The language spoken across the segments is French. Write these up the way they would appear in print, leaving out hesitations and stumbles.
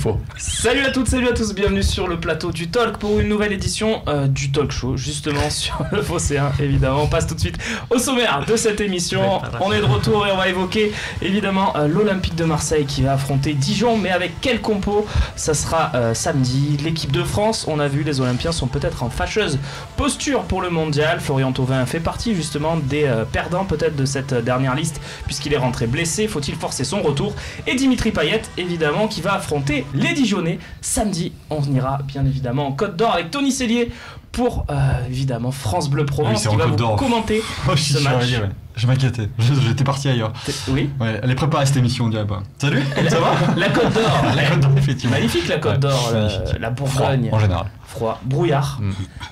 faut. Salut à toutes, salut à tous, bienvenue sur le plateau du Talk pour une nouvelle édition du Talk Show, justement sur le Phocéen, évidemment. On passe tout de suite au sommaire de cette émission. On est de retour et on va évoquer évidemment l'Olympique de Marseille qui va affronter Dijon, mais avec quel compo? Ça sera samedi. L'équipe de France, on a vu, les Olympiens sont peut-être en fâcheuse posture pour le mondial. Florian Thauvin fait partie justement des perdants peut-être de cette dernière liste, puisqu'il est rentré blessé. Faut-il forcer son retour? Et Dimitri Payet, évidemment, qui va affronter les Dijonais samedi. On ira bien évidemment en Côte d'Or avec Tony Cellier pour évidemment France Bleu Provence, qui va vous commenter ce match. Je m'inquiétais, j'étais parti ailleurs. Oui. Ouais, elle est préparée cette émission, on dirait pas. Salut, ça va? La Côte d'Or. La Côte d'Or, effectivement. Magnifique la Côte d'Or, la Bourgogne. Froid, en général. Froid, brouillard.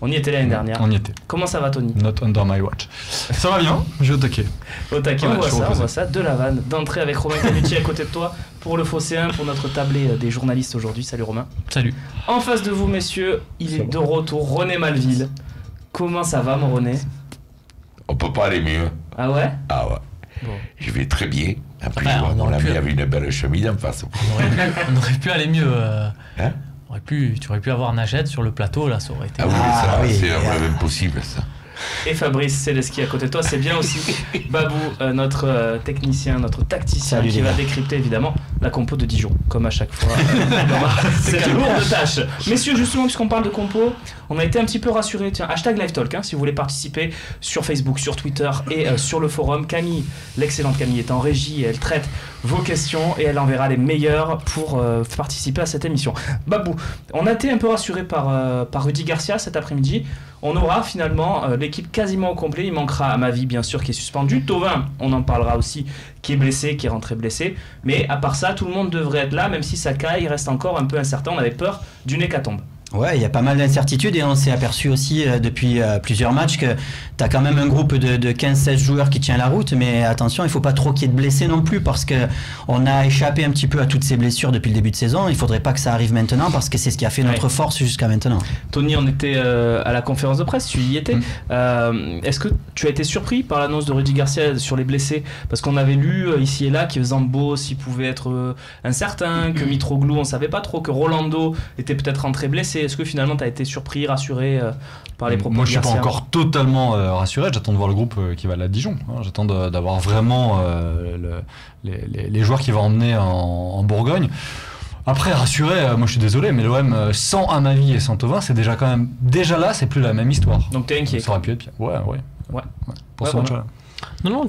On y était l'année dernière. On y était. Comment ça va, Tony? Not under my watch. Ça va bien, je vais au taquet. Au taquet, on voit ça, de la vanne. D'entrée avec Romain Canucci à côté de toi pour le Phocéen, pour notre tablé des journalistes aujourd'hui. Salut Romain. Salut. En face de vous, messieurs, il est de retour, René Malville. Comment ça va, mon René? On peut pas aller mieux. Ah ouais? Ah ouais. Bon. Je vais très bien. Après, Enfin, mon ami avait une belle chemise en face. On aurait pu aller mieux. Hein? Tu aurais pu avoir Najed sur le plateau, là, ça aurait été... C'est impossible, ça. Et Fabrice Céleschi à côté de toi, c'est bien aussi. Babou, notre technicien, notre tacticien, qui va décrypter évidemment la compo de Dijon, comme à chaque fois. C'est une lourde tâche. Messieurs, justement, puisqu'on parle de compo, on a été un petit peu rassurés. Tiens, hashtag LiveTalk, si vous voulez participer sur Facebook, sur Twitter et sur le forum. Camille, l'excellente Camille, est en régie et elle traite vos questions et elle enverra les meilleurs pour participer à cette émission. Babou, on a été un peu rassurés par Rudy Garcia cet après-midi. On aura finalement l'équipe quasiment au complet. Il manquera Amavi, bien sûr, qui est suspendu. Thauvin, on en parlera aussi, qui est blessé, qui est rentré blessé. Mais à part ça, tout le monde devrait être là, même si Sakai reste encore un peu incertain. On avait peur d'une hécatombe. Ouais, il y a pas mal d'incertitudes et on s'est aperçu aussi depuis plusieurs matchs que tu as quand même un groupe de 15-16 joueurs qui tient la route, mais attention, il faut pas trop qu'il y ait de blessés non plus parce qu'on a échappé un petit peu à toutes ces blessures depuis le début de saison. Il faudrait pas que ça arrive maintenant parce que c'est ce qui a fait notre force jusqu'à maintenant. Tony, on était à la conférence de presse, tu y étais. Est-ce que tu as été surpris par l'annonce de Rudy Garcia sur les blessés? Parce qu'on avait lu ici et là que Zambo s'il pouvait être incertain, que Mitroglou on savait pas trop, que Rolando était peut-être rentré blessé. Est-ce que finalement tu as été surpris, rassuré par les propos de Garcia? Moi je suis pas encore totalement rassuré, j'attends de voir le groupe qui va aller à Dijon. J'attends d'avoir vraiment les joueurs qui vont emmener en Bourgogne. Après, rassuré, moi je suis désolé, mais l'OM sans Amavi et sans Thauvin, c'est déjà là, c'est plus la même histoire. Donc t'es inquiet? Ça aurait pu être pire. Ouais. Pour ce match-là. Non,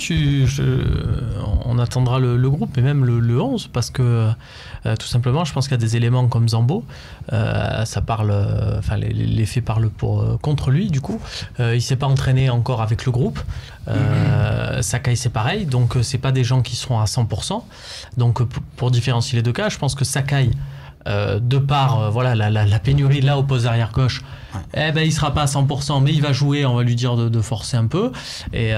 on attendra le groupe et même le 11 parce que tout simplement, je pense qu'il y a des éléments comme Zambo, ça parle, les faits parlent contre lui du coup. Il s'est pas entraîné encore avec le groupe. Sakai c'est pareil, donc c'est pas des gens qui seront à 100%. Donc pour différencier les deux cas, je pense que Sakai, de par la pénurie là au poste arrière gauche, il sera pas à 100%, mais il va jouer, on va lui dire de forcer un peu. Et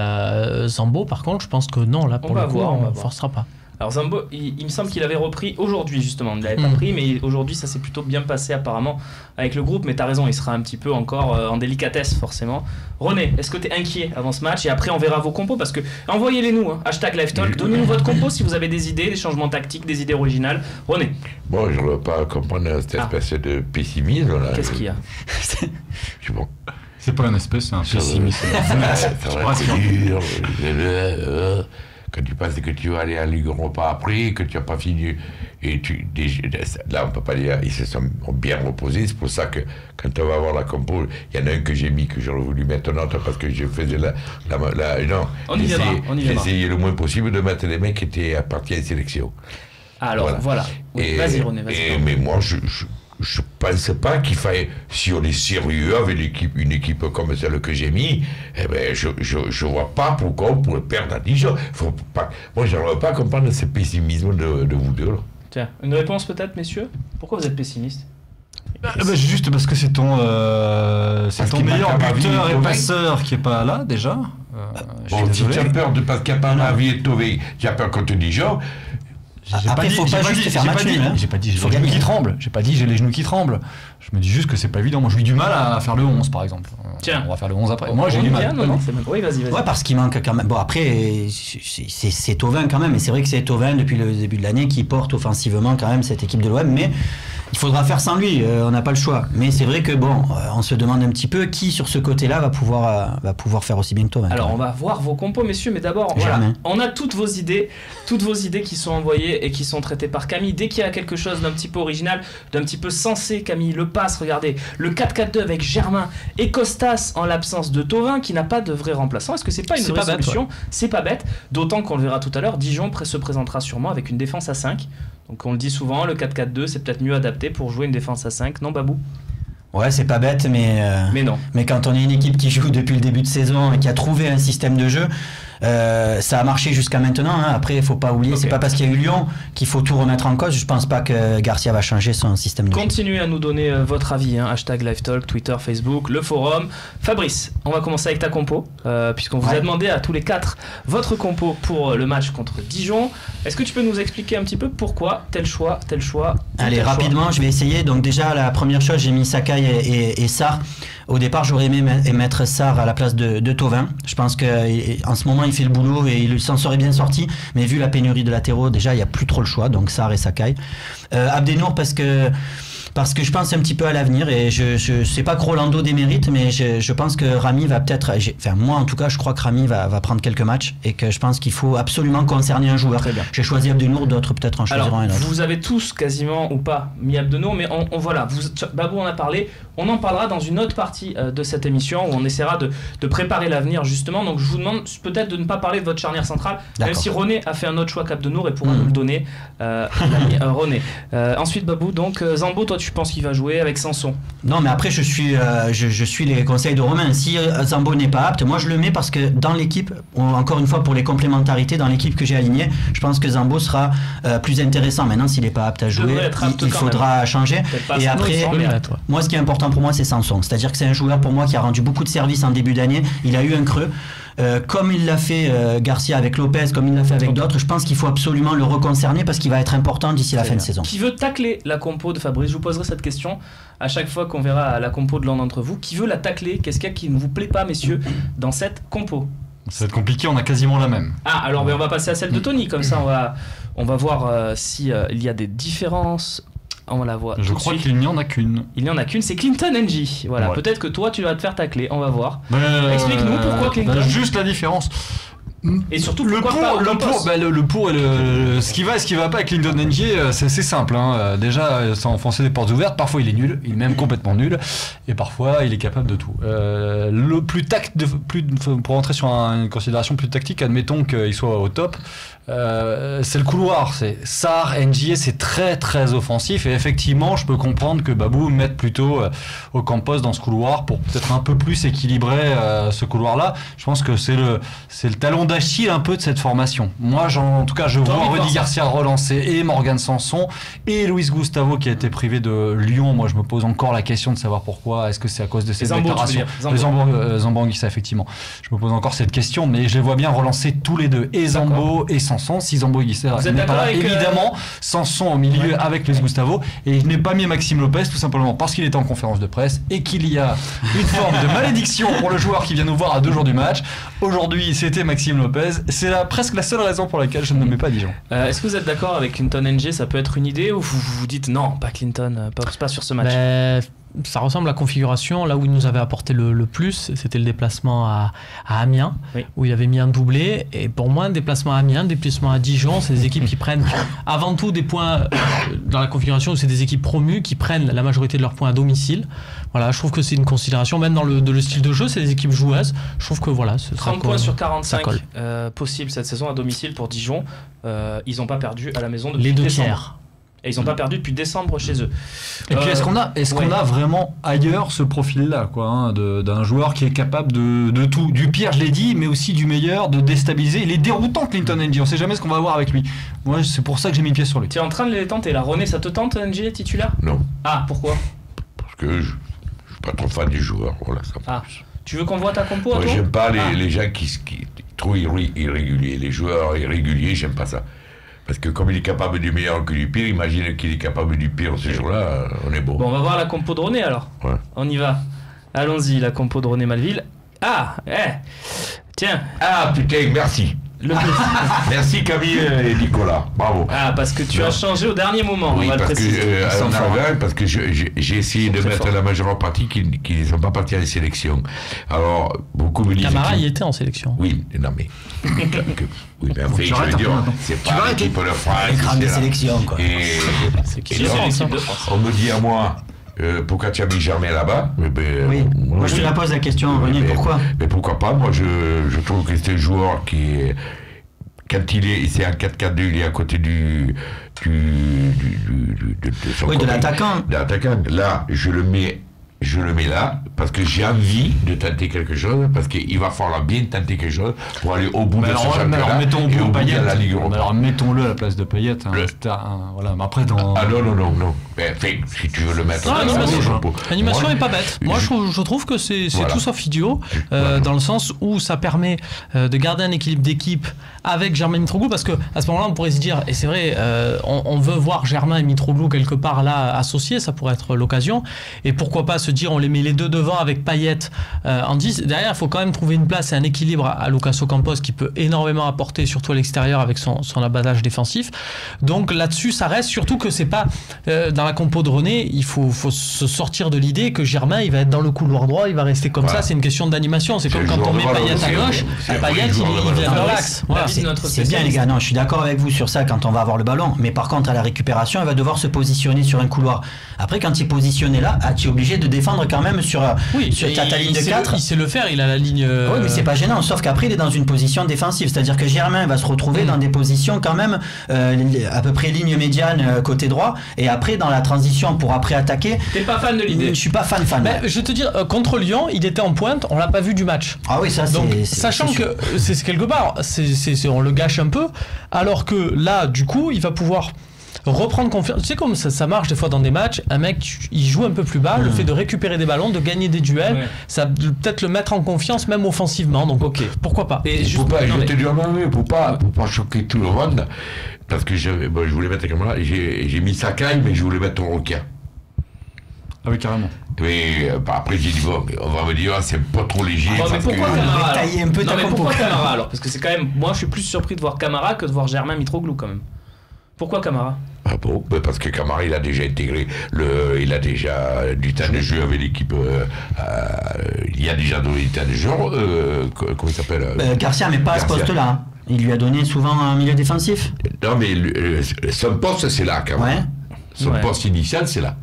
Zambo par contre, je pense que non, là pour le coup on forcera pas. Alors Zambo, il me semble qu'il avait repris aujourd'hui justement, il l'avait pas pris, mais aujourd'hui ça s'est plutôt bien passé apparemment avec le groupe, mais t'as raison, il sera un petit peu encore en délicatesse forcément. René, est-ce que t'es inquiet avant ce match? Et après on verra vos compos, parce que envoyez-les nous, hashtag LiveTalk, donnez-nous votre compo si vous avez des idées, des changements tactiques, des idées originales. René. Bon, je ne veux pas comprendre cette espèce de pessimisme là. Qu'est-ce qu'il y a? Bon. C'est pas une espèce, c'est un pessimisme. Quand tu penses que tu vas aller à Ligue Europa après, que tu n'as pas fini, et là on peut pas dire, ils se sont bien reposés. C'est pour ça que quand on va voir la compo, il y en a un que j'ai mis, que j'aurais voulu mettre un autre parce que je faisais non, j'essayais le moins possible de mettre les mecs qui étaient partis en sélection. Alors voilà. Oui, vas-y René, vas-y. Mais moi je pense pas qu'il faille, si on est sérieux avec une équipe comme celle que j'ai mis, je vois pas pourquoi on pourrait perdre à Dijon. Moi, je n'arrive pas à comprendre ce pessimisme de vous deux. Là. Tiens, une réponse peut-être, messieurs? Pourquoi vous êtes pessimiste? Juste parce que c'est ton meilleur buteur et passeur qui est pas là déjà. Si tu as peur de parce qu'il n'y a pas Amavi et Thauvin, tu as peur contre Dijon. Après, il faut pas juste faire match nul. J'ai pas dit j'ai les genoux qui tremblent. J'ai pas dit j'ai les genoux qui tremblent. Je me dis juste que c'est pas évident. Moi, j'ai eu du mal à faire le 11, par exemple. Tiens. On va faire le 11 après. Moi, j'ai eu du mal. Oui, vas-y. Ouais, parce qu'il manque quand même. Bon, après, c'est Thauvin quand même. Et c'est vrai que c'est Thauvin, depuis le début de l'année, qui porte offensivement quand même cette équipe de l'OM. Mais il faudra faire sans lui. On n'a pas le choix. Mais c'est vrai que, bon, on se demande un petit peu qui, sur ce côté-là, va pouvoir faire aussi bien que Thauvin. Alors, on va voir vos compos, messieurs. Mais d'abord, voilà, on a toutes vos idées qui sont envoyées et qui sont traitées par Camille. Dès qu'il y a quelque chose d'un petit peu original, d'un petit peu sensé, Camille le passe. Regardez, le 4-4-2 avec Germain et Costas en l'absence de Thauvin qui n'a pas de vrai remplaçant. Est-ce que c'est pas une vraie solution? C'est pas bête, d'autant qu'on le verra tout à l'heure, Dijon se présentera sûrement avec une défense à 5. Donc on le dit souvent, le 4-4-2 c'est peut-être mieux adapté pour jouer une défense à 5, non Babou? Ouais, c'est pas bête, mais non. Mais quand on est une équipe qui joue depuis le début de saison et qui a trouvé un système de jeu, ça a marché jusqu'à maintenant. Hein. Après, il faut pas oublier, c'est pas parce qu'il y a eu Lyon qu'il faut tout remettre en cause. Je pense pas que Garcia va changer son système de jeu. Continuez à nous donner votre avis. Hashtag LiveTalk, Twitter, Facebook, le forum. Fabrice, on va commencer avec ta compo, puisqu'on vous a demandé à tous les 4 votre compo pour le match contre Dijon. Est-ce que tu peux nous expliquer un petit peu pourquoi tel choix? Allez, rapidement, je vais essayer. Donc déjà, la première chose, j'ai mis Sakai et Sarr. Au départ, j'aurais aimé mettre Sarr à la place de Thauvin. Je pense qu'en ce moment, il fait le boulot et il s'en serait bien sorti. Mais vu la pénurie de latéraux, déjà, il n'y a plus trop le choix. Donc Sarr et Sakai. Abdenour, parce que je pense un petit peu à l'avenir et je sais pas que Rolando démérite, mais je pense que Rami va peut-être, enfin moi en tout cas je crois que Rami va prendre quelques matchs et que je pense qu'il faut absolument concerner un joueur. J'ai choisi Abdenour, d'autres peut-être en choisiront un autre. Vous avez tous quasiment ou pas mis Abdenour, mais voilà, Babou en a parlé, on en parlera dans une autre partie de cette émission où on essaiera de préparer l'avenir justement, donc je vous demande peut-être de ne pas parler de votre charnière centrale, même si René a fait un autre choix qu'Abdenour et pourra nous le donner, René. Ensuite Babou, donc Zambo, toi tu penses qu'il va jouer avec Sanson? Non, mais après je suis les conseils de Romain. Si Zambo n'est pas apte, moi je le mets parce que dans l'équipe, encore une fois pour les complémentarités, dans l'équipe que j'ai alignée, je pense que Zambo sera plus intéressant. Maintenant, s'il n'est pas apte à jouer, il faudra changer. Et après, moi ce qui est important pour moi, c'est Sanson. C'est-à-dire que c'est un joueur pour moi qui a rendu beaucoup de services en début d'année. Il a eu un creux. Comme il l'a fait Garcia avec Lopez, comme il l'a fait avec d'autres, je pense qu'il faut absolument le reconcerner parce qu'il va être important d'ici la fin de saison. Qui veut tacler la compo de Fabrice? Je vous poserai cette question à chaque fois qu'on verra la compo de l'un d'entre vous. Qui veut la tacler? Qu'est-ce qu'il y a qui ne vous plaît pas, messieurs, dans cette compo? Ça va être compliqué, on a quasiment la même. Ah, alors on va passer à celle de Tony, comme ça on va voir si il y a des différences. On la voit. Je crois qu'il n'y en a qu'une. Il n'y en a qu'une, c'est Clinton NG. Voilà, peut-être que toi tu vas te faire tacler, on va voir. Explique-nous pourquoi Clinton. Juste la différence. Et surtout le pour et ce qui va et ce qui va pas avec Clinton NG, c'est assez simple. Hein. Déjà, sans enfoncer des portes ouvertes, parfois il est nul, il est même complètement nul, et parfois il est capable de tout. Pour rentrer sur une considération plus tactique, admettons qu'il soit au top. C'est le couloir, c'est Sarr, NG, c'est très très offensif et effectivement je peux comprendre que Babou mette plutôt Ocampos dans ce couloir pour peut-être un peu plus équilibrer ce couloir là. Je pense que c'est le talon d'Achille un peu de cette formation. Moi en tout cas je vois Rudy Garcia relancer et Morgan Sanson et Luis Gustavo qui a été privé de Lyon. Moi je me pose encore la question de savoir pourquoi. Est-ce que c'est à cause de ces déclarations? Zambo-Anguissa, effectivement. Je me pose encore cette question, mais je les vois bien relancer tous les deux, et Zambo et Sanson. Si Zambo-Anguissa n'est pas là, évidemment, Sanson au milieu avec Luis Gustavo, et je n'ai pas mis Maxime Lopez tout simplement parce qu'il était en conférence de presse et qu'il y a une forme de malédiction pour le joueur qui vient nous voir à 2 jours du match. Aujourd'hui c'était Maxime Lopez, c'est presque la seule raison pour laquelle je ne mets pas Dijon. Est-ce que vous êtes d'accord avec Clinton NG? Ça peut être une idée, ou vous vous dites non, pas Clinton, pas sur ce match? Ça ressemble à la configuration. Là où il nous avait apporté le plus, c'était le déplacement à Amiens, où il avait mis un doublé. Et pour moi, un déplacement à Amiens, un déplacement à Dijon, c'est des équipes qui prennent avant tout des points dans la configuration où c'est des équipes promues qui prennent la majorité de leurs points à domicile. Voilà, je trouve que c'est une considération, même dans le style de jeu, c'est des équipes joueuses. Je trouve que voilà, 30 points sur 45 possible cette saison à domicile pour Dijon. Ils n'ont pas perdu à la maison depuis les 2 décembre. tiers. Et ils n'ont pas perdu depuis décembre chez eux. Et puis est-ce qu'on a vraiment ailleurs ce profil-là, quoi, hein, d'un joueur qui est capable de tout, du pire, je l'ai dit, mais aussi du meilleur, de déstabiliser. Il est déroutant, Clinton NG. On ne sait jamais ce qu'on va avoir avec lui. Moi, c'est pour ça que j'ai mis le pied sur lui. Tu es en train de les tenter là. René, ça te tente, NG titulaire? Non. Ah, pourquoi? Parce que je suis pas trop fan du joueur. Voilà, ça. Tu veux qu'on voit ta compo à toi? Moi, j'aime pas les gens qui trop irréguliers. Les joueurs irréguliers, j'aime pas ça. Parce que comme il est capable du meilleur que du pire, imagine qu'il est capable du pire ce jour-là, on est beau. Bon, on va voir la compo de René alors. Ouais. On y va. Allons-y, la compo de René Malville. Ah, tiens. Ah putain, merci. Merci Camille et Nicolas, bravo. Ah, parce que tu as changé au dernier moment, Oui, on va le parce préciser. parce que j'ai essayé de mettre la majeure partie qui ne sont pas partis en sélection. Alors, beaucoup me disent... Camara, il était en sélection. Oui, non mais... oui, mais en fait, je veux dire, c'est pas l'équipe de France. Les crânes de sélection, quoi. C'est qui Et donc, l'équipe de France. on me dit à moi... pourquoi tu as mis Germain là-bas? Oui, moi je te la pose la question, René, pourquoi? Mais pourquoi pas? Moi je trouve que c'est un joueur qui est. Quand c'est en 4-4-2, il est à côté de son Oui, de l'attaquant. De l'attaquant. Là, je le mets là parce que j'ai envie de tenter quelque chose, parce qu'il va falloir bien tenter quelque chose pour aller au bout de ce championnat et au bout de la Ligue Europa. Alors mettons-le à la place de Payet. Voilà, mais après dans. Ah non. Si tu veux le mettre. L'animation est pas bête. Moi, je trouve que c'est tout sauf idiot, dans le sens où ça permet de garder un équilibre d'équipe avec Germain Mitroglou, parce que à ce moment-là, on pourrait se dire, et c'est vrai, on veut voir Germain et Mitroglou quelque part là associés, ça pourrait être l'occasion, et pourquoi pas se dire on les met les deux devant avec Payet en 10. Derrière, il faut quand même trouver une place et un équilibre à Lucas Ocampos qui peut énormément apporter, surtout à l'extérieur avec son abattage défensif. Donc là-dessus, ça reste, surtout que c'est pas dans la compo de René, il faut se sortir de l'idée que Germain il va être dans le couloir droit, il va rester comme ça, c'est une question d'animation. C'est comme quand on met Payet à gauche, Payet il vient dans l'axe. Voilà. C'est bien les gars, non, je suis d'accord avec vous sur ça quand on va avoir le ballon, mais par contre à la récupération, il va devoir se positionner sur un couloir. Après, quand il est positionné là, tu es obligé de défendre quand même sur ta ligne de 4. Il sait le faire, il a la ligne. Oui, mais c'est pas gênant, sauf qu'après il est dans une position défensive, c'est-à-dire que Germain va se retrouver dans des positions quand même à peu près ligne médiane côté droit, et après dans la transition pour après attaquer. T'es pas fan de l'idée? Je suis pas fan. Je vais te dire, contre Lyon, il était en pointe, on l'a pas vu du match. Ah oui, ça c'est. Donc, sachant que c'est quelque part, on le gâche un peu, alors que là, du coup, il va pouvoir reprendre confiance. Tu sais comme ça marche des fois dans des matchs, un mec il joue un peu plus bas, le fait de récupérer des ballons, de gagner des duels, ça peut-être le mettre en confiance même offensivement, donc pourquoi pas. Et je te dis pour pas choquer tout le monde, parce que je voulais mettre comme là, j'ai mis Sakai, mais je voulais mettre Roca. Ah oui, carrément. Mais après j'ai dit bon, on va me dire c'est pas trop léger. Mais pourquoi Camara tailler un peu ta compo. Pourquoi Camara alors? Parce que c'est quand même, moi je suis plus surpris de voir Camara que de voir Germain Mitroglou quand même. Pourquoi Camara? Ah bon, parce que Camara il a déjà intégré il a déjà du temps de jeu avec l'équipe. Il y a déjà donné du temps de jeu. Comment il s'appelle Garcia, mais pas à ce poste-là. Hein. Il lui a donné souvent un milieu défensif. Non, mais son poste c'est là quand même. Ouais. Son poste initial c'est là.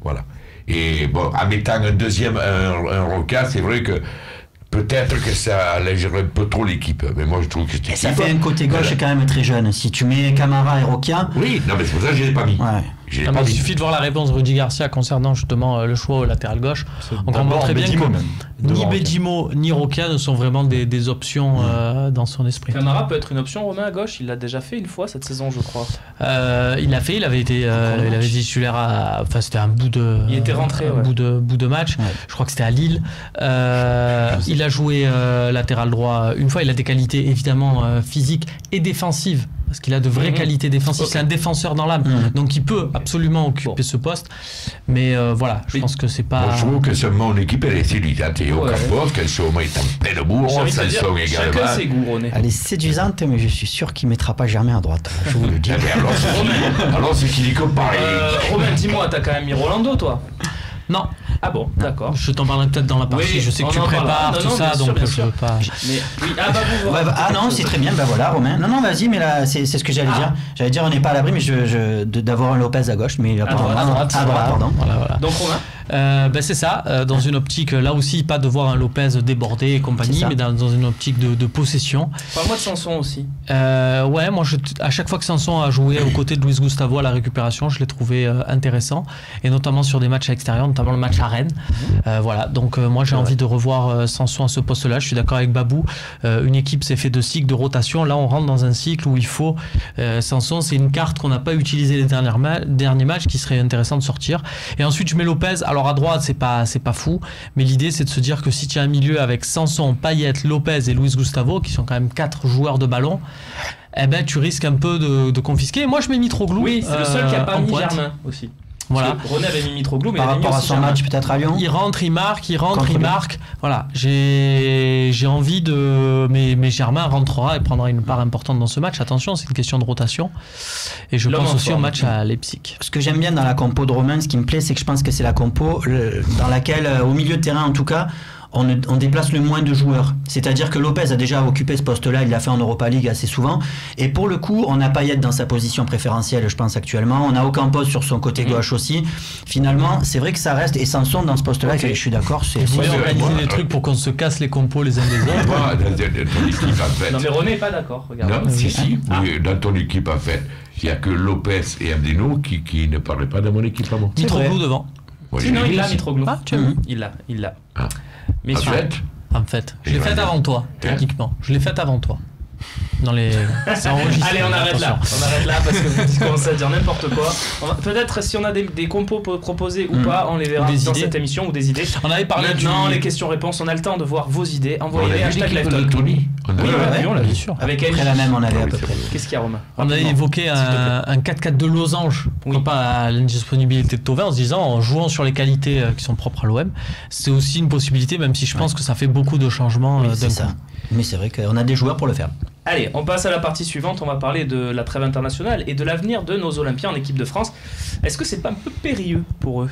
Voilà. Et bon, en mettant un deuxième, un Roca, c'est vrai que peut-être que ça allégerait un peu trop l'équipe. Mais moi, je trouve que c'est... Ça fait un côté gauche quand même très jeune. Si tu mets Camara et Roca... Oui, non, mais c'est pour ça que je ne l'ai pas mis. Ouais. Il suffit de voir la réponse de Rudy Garcia concernant justement le choix au latéral gauche. On comprend très bien que ni Bedimo ni Roca ne sont vraiment des options dans son esprit. Camara peut être une option, Romain, à gauche. Il l'a déjà fait une fois cette saison, je crois. Il avait été titulaire enfin c'était un bout de. Il était rentré. Bout de match. Ouais. Je crois que c'était à Lille. Il a joué latéral droit une fois. Il a des qualités évidemment physiques et défensives. Parce qu'il a de vraies qualités défensives. Okay. C'est un défenseur dans l'âme. Donc il peut absolument occuper ce poste. Mais voilà, je pense que c'est pas. Moi, je trouve que mon équipe elle est séduisante. Et aucun poste, qu'elle soit est en pleine bourre, ça sont également. Chacun ses goûts, René. Elle est séduisante, mais je suis sûr qu'il ne mettra pas Germain à droite. Je vous le dis. Alors c'est qu'il est comparé. Romain, dis-moi, t'as quand même mis Rolando, toi? Non. Ah bon, d'accord. Je t'en parlerai peut-être dans la partie. Oui, je sais que tu prépares tout ça, donc je veux pas. Mais oui, non, c'est très bien. Ben voilà, Romain. Non, vas-y, mais là, c'est ce que j'allais dire. J'allais dire, on n'est pas à l'abri, mais d'avoir un Lopez à gauche, mais à droite, pardon. Voilà. Donc Romain. C'est ça, dans une optique, là aussi, pas de voir un Lopez débordé et compagnie, mais dans une optique de possession. Parle-moi de Sanson aussi. Ouais, moi, à chaque fois que Sanson a joué aux côtés de Luis Gustavo à la récupération, je l'ai trouvé intéressant, et notamment sur des matchs à l'extérieur, notamment le match à Rennes. Voilà, donc moi j'ai envie de revoir Sanson à ce poste-là. Je suis d'accord avec Babou. Une équipe c'est fait de cycles, de rotation. Là, on rentre dans un cycle où il faut. Sanson, c'est une carte qu'on n'a pas utilisée les derniers matchs, qui serait intéressant de sortir. Et ensuite, je mets Lopez. Alors à droite, c'est pas fou, mais l'idée c'est de se dire que si tu as un milieu avec Sanson, Payet, Lopez et Luis Gustavo, qui sont quand même 4 joueurs de ballon, eh ben, tu risques un peu de confisquer. Moi, je mets Mitroglou. Oui, c'est le seul qui a pas en mis pointe. Germain aussi. Voilà. Parce que René avait mis Mitroglou, mais Par il avait mis rapport à aussi son Germain. match peut-être à Lyon. Il rentre, il marque, Contre il Lyon. marque. Voilà, j'ai envie de. Mais Germain rentrera et prendra une part importante dans ce match. Attention, c'est une question de rotation. Et je L'homme pense en aussi au forme. match à Leipzig. Ce que j'aime bien dans la compo de Romain, ce qui me plaît, c'est que je pense que c'est la compo dans laquelle, au milieu de terrain en tout cas, on déplace le moins de joueurs. C'est-à-dire que Lopez a déjà occupé ce poste-là, il l'a fait en Europa League assez souvent. Et pour le coup, on a Payet dans sa position préférentielle, je pense, actuellement. On a Ocampos sur son côté gauche aussi. Finalement, c'est vrai que ça reste. Et Sanson dans ce poste-là, Ok. je suis d'accord. Vous voulez c'est- organiser moi, des trucs pour qu'on se casse les compos les uns des autres. Moi, dans ton équipe, en fait. Non, mais René n'est pas d'accord, regarde. Non, si. Oui, dans ton équipe, en fait, il n'y a que Lopez et Amdino qui ne parlaient pas de mon équipe à moi. Mitroglou devant. Moi, Si, j'ai non, dit il l'a, aussi. Mitroglou. Ah, tu as mis. Il l'a. Ah. Mais En fait, En fait, je l'ai Et faite voilà. avant toi, techniquement. Je l'ai faite avant toi. Dans les. C'est enregistré. allez, on arrête là. attention. On arrête là parce que vous commencez à dire n'importe quoi. Peut-être si on a des compos proposés ou pas, on les verra Ou des dans idées. cette émission ou des idées. On avait parlé Maintenant, du. les questions-réponses, on a le temps de voir vos idées. on Envoyez a les vu hashtag l'équipe de LiveTalk. Tony. On a Oui, vu. on l'a vu, on l'a vu. bien sûr. Avec Après elle. la même, on avait Ah à oui, peu c'est près. vrai. Qu'est-ce qu'il y a, Romain On avait Rapidement. évoqué un 4-4 de losange, Oui. non pas à l'indisponibilité de Thauvin, en se disant en jouant sur les qualités qui sont propres à l'OM. C'est aussi une possibilité, même si je pense que ça fait beaucoup de changements Oui, d'un c'est coup. ça. Mais c'est vrai qu'on a des joueurs pour le faire. Allez, on passe à la partie suivante. On va parler de la trêve internationale et de l'avenir de nos Olympiens en équipe de France. Est-ce que c'est pas un peu périlleux pour eux ?